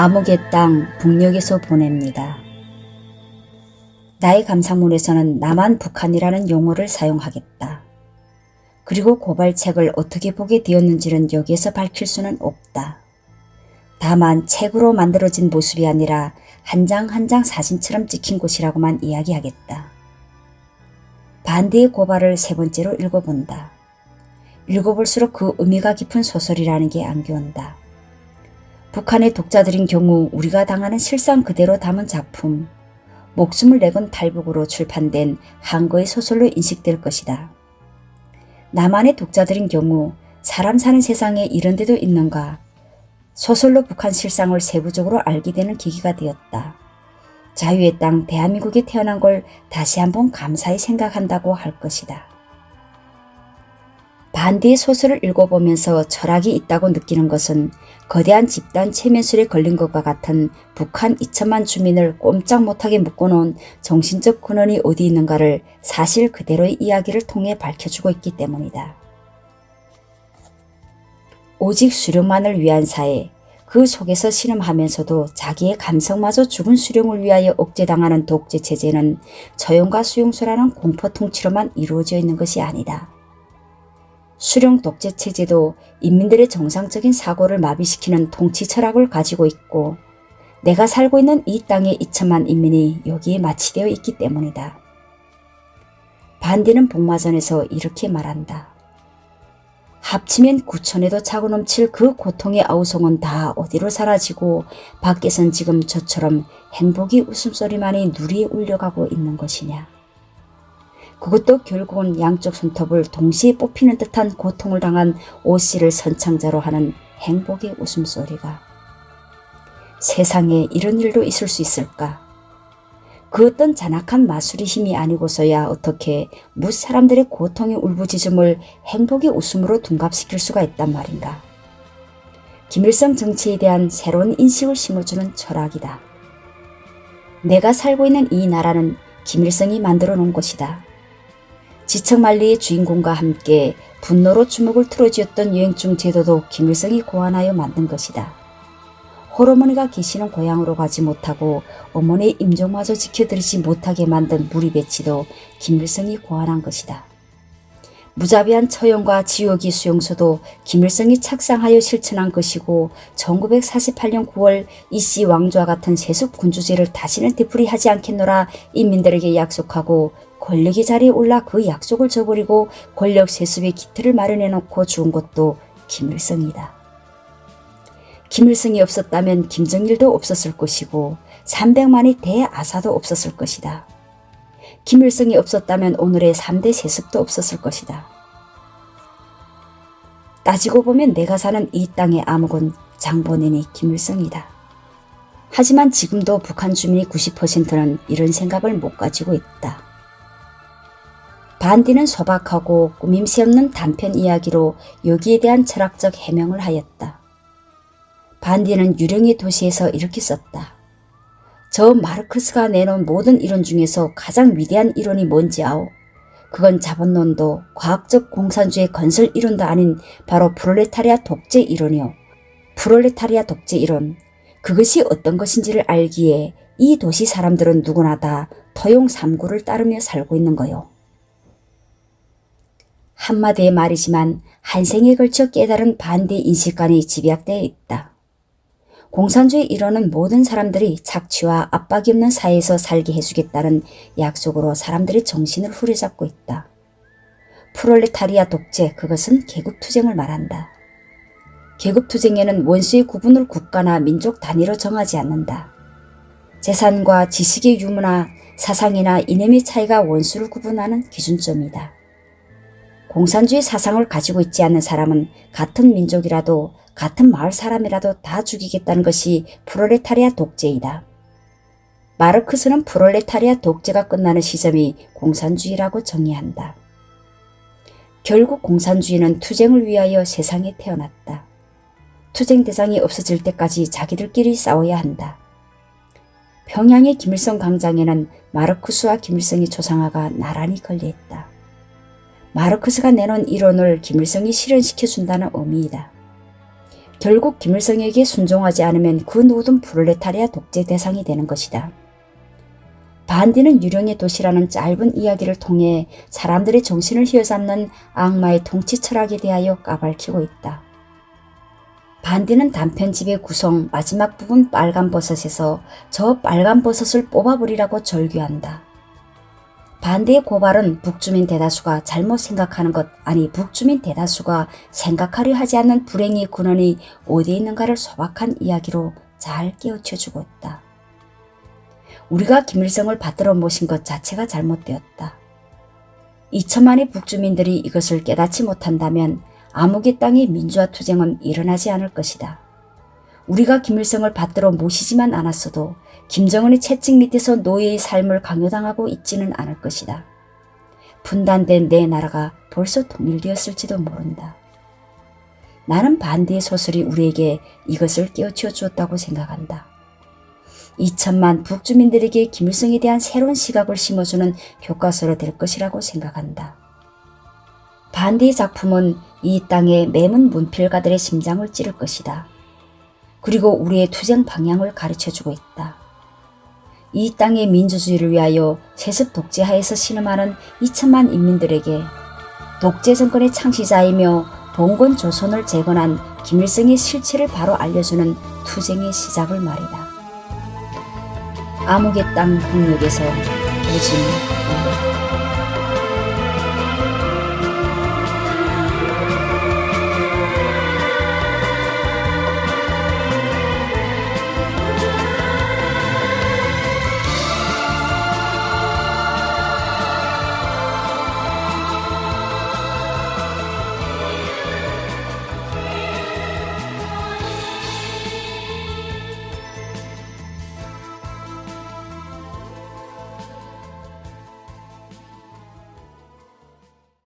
암흑의 땅 북녘에서 보냅니다. 나의 감상문에서는 남한 북한이라는 용어를 사용하겠다. 그리고 고발책을 어떻게 보게 되었는지는 여기에서 밝힐 수는 없다. 다만 책으로 만들어진 모습이 아니라 한 장 한 장 사진처럼 찍힌 곳이라고만 이야기하겠다. 반대의 고발을 세 번째로 읽어본다. 읽어볼수록 그 의미가 깊은 소설이라는 게 안겨온다. 북한의 독자들인 경우 우리가 당하는 실상 그대로 담은 작품, 목숨을 내건 탈북으로 출판된 한거의 소설로 인식될 것이다. 남한의 독자들인 경우 사람 사는 세상에 이런 데도 있는가, 소설로 북한 실상을 세부적으로 알게 되는 계기가 되었다. 자유의 땅 대한민국에 태어난 걸 다시 한번 감사히 생각한다고 할 것이다. 반대의 소설을 읽어보면서 철학이 있다고 느끼는 것은 거대한 집단 체면술에 걸린 것과 같은 북한 2천만 주민을 꼼짝 못하게 묶어놓은 정신적 근원이 어디 있는가를 사실 그대로의 이야기를 통해 밝혀주고 있기 때문이다. 오직 수령만을 위한 사회, 그 속에서 신음하면서도 자기의 감성마저 죽은 수령을 위하여 억제당하는 독재체제는 처형과 수용소라는 공포 통치로만 이루어져 있는 것이 아니다. 수령 독재체제도 인민들의 정상적인 사고를 마비시키는 통치 철학을 가지고 있고 내가 살고 있는 이 땅의 2천만 인민이 여기에 마취되어 있기 때문이다. 반대는 복마전에서 이렇게 말한다. 합치면 9천에도 차고 넘칠 그 고통의 아우성은 다 어디로 사라지고 밖에선 지금 저처럼 행복이 웃음소리만이 누리에 울려가고 있는 것이냐. 그것도 결국은 양쪽 손톱을 동시에 뽑히는 듯한 고통을 당한 오씨를 선창자로 하는 행복의 웃음소리가. 세상에 이런 일도 있을 수 있을까? 그 어떤 잔악한 마술의 힘이 아니고서야 어떻게 무사람들의 고통의 울부짖음을 행복의 웃음으로 둔갑시킬 수가 있단 말인가. 김일성 정치에 대한 새로운 인식을 심어주는 철학이다. 내가 살고 있는 이 나라는 김일성이 만들어 놓은 것이다. 지척만리의 주인공과 함께 분노로 주먹을 틀어쥐었던 유행충 제도도 김일성이 고안하여 만든 것이다. 홀어머니가 계시는 고향으로 가지 못하고 어머니의 임종마저 지켜드리지 못하게 만든 무리배치도 김일성이 고안한 것이다. 무자비한 처형과 지옥의 수용소도 김일성이 착상하여 실천한 것이고 1948년 9월 이씨 왕조와 같은 세습 군주제를 다시는 되풀이하지 않겠노라 인민들에게 약속하고 권력의 자리에 올라 그 약속을 저버리고 권력 세습의 기틀을 마련해 놓고 죽은 것도 김일성이다. 김일성이 없었다면 김정일도 없었을 것이고 300만의 대아사도 없었을 것이다. 김일성이 없었다면 오늘의 3대 세습도 없었을 것이다. 따지고 보면 내가 사는 이 땅의 암흑은 장본인이 김일성이다. 하지만 지금도 북한 주민의 90%는 이런 생각을 못 가지고 있다. 반디는 소박하고 꾸밈새 없는 단편 이야기로 여기에 대한 철학적 해명을 하였다. 반디는 유령의 도시에서 이렇게 썼다. 저 마르크스가 내놓은 모든 이론 중에서 가장 위대한 이론이 뭔지 아오? 그건 자본론도 과학적 공산주의 건설 이론도 아닌 바로 프롤레타리아 독재 이론이오. 프롤레타리아 독재 이론. 그것이 어떤 것인지를 알기에 이 도시 사람들은 누구나 다 토용 삼구를 따르며 살고 있는 거요. 한마디의 말이지만 한 생에 걸쳐 깨달은 반대 인식관이 집약되어 있다. 공산주의 이론은 모든 사람들이 착취와 압박이 없는 사회에서 살게 해주겠다는 약속으로 사람들의 정신을 후려잡고 있다. 프롤레타리아 독재, 그것은 계급투쟁을 말한다. 계급투쟁에는 원수의 구분을 국가나 민족 단위로 정하지 않는다. 재산과 지식의 유무나 사상이나 이념의 차이가 원수를 구분하는 기준점이다. 공산주의 사상을 가지고 있지 않는 사람은 같은 민족이라도 같은 마을 사람이라도 다 죽이겠다는 것이 프롤레타리아 독재이다. 마르크스는 프롤레타리아 독재가 끝나는 시점이 공산주의라고 정의한다. 결국 공산주의는 투쟁을 위하여 세상에 태어났다. 투쟁 대상이 없어질 때까지 자기들끼리 싸워야 한다. 평양의 김일성 광장에는 마르크스와 김일성의 초상화가 나란히 걸려있다. 마르크스가 내놓은 이론을 김일성이 실현시켜준다는 의미이다. 결국 김일성에게 순종하지 않으면 그 누구든 프롤레타리아 독재 대상이 되는 것이다. 반디는 유령의 도시라는 짧은 이야기를 통해 사람들의 정신을 휘어잡는 악마의 통치 철학에 대하여 까발키고 있다. 반디는 단편집의 구성 마지막 부분 빨간버섯에서 저 빨간버섯을 뽑아버리라고 절규한다. 반디의 고발은 북주민 대다수가 잘못 생각하는 것, 아니 북주민 대다수가 생각하려 하지 않는 불행의 근원이 어디에 있는가를 소박한 이야기로 잘 깨우쳐주고 있다. 우리가 김일성을 받들어 모신 것 자체가 잘못되었다. 2천만의 북주민들이 이것을 깨닫지 못한다면 암흑의 땅의 민주화 투쟁은 일어나지 않을 것이다. 우리가 김일성을 받들어 모시지만 않았어도 김정은의 채찍 밑에서 노예의 삶을 강요당하고 있지는 않을 것이다. 분단된 내 나라가 벌써 통일되었을지도 모른다. 나는 반디의 소설이 우리에게 이것을 깨우쳐 주었다고 생각한다. 2천만 북주민들에게 김일성에 대한 새로운 시각을 심어주는 교과서로 될 것이라고 생각한다. 반디의 작품은 이 땅의 매문 문필가들의 심장을 찌를 것이다. 그리고 우리의 투쟁 방향을 가르쳐주고 있다. 이 땅의 민주주의를 위하여 세습 독재하에서 신음하는 2천만 인민들에게 독재 정권의 창시자이며 봉건 조선을 재건한 김일성의 실체를 바로 알려주는 투쟁의 시작을 말이다. 암흑의 땅 북녘에서 오진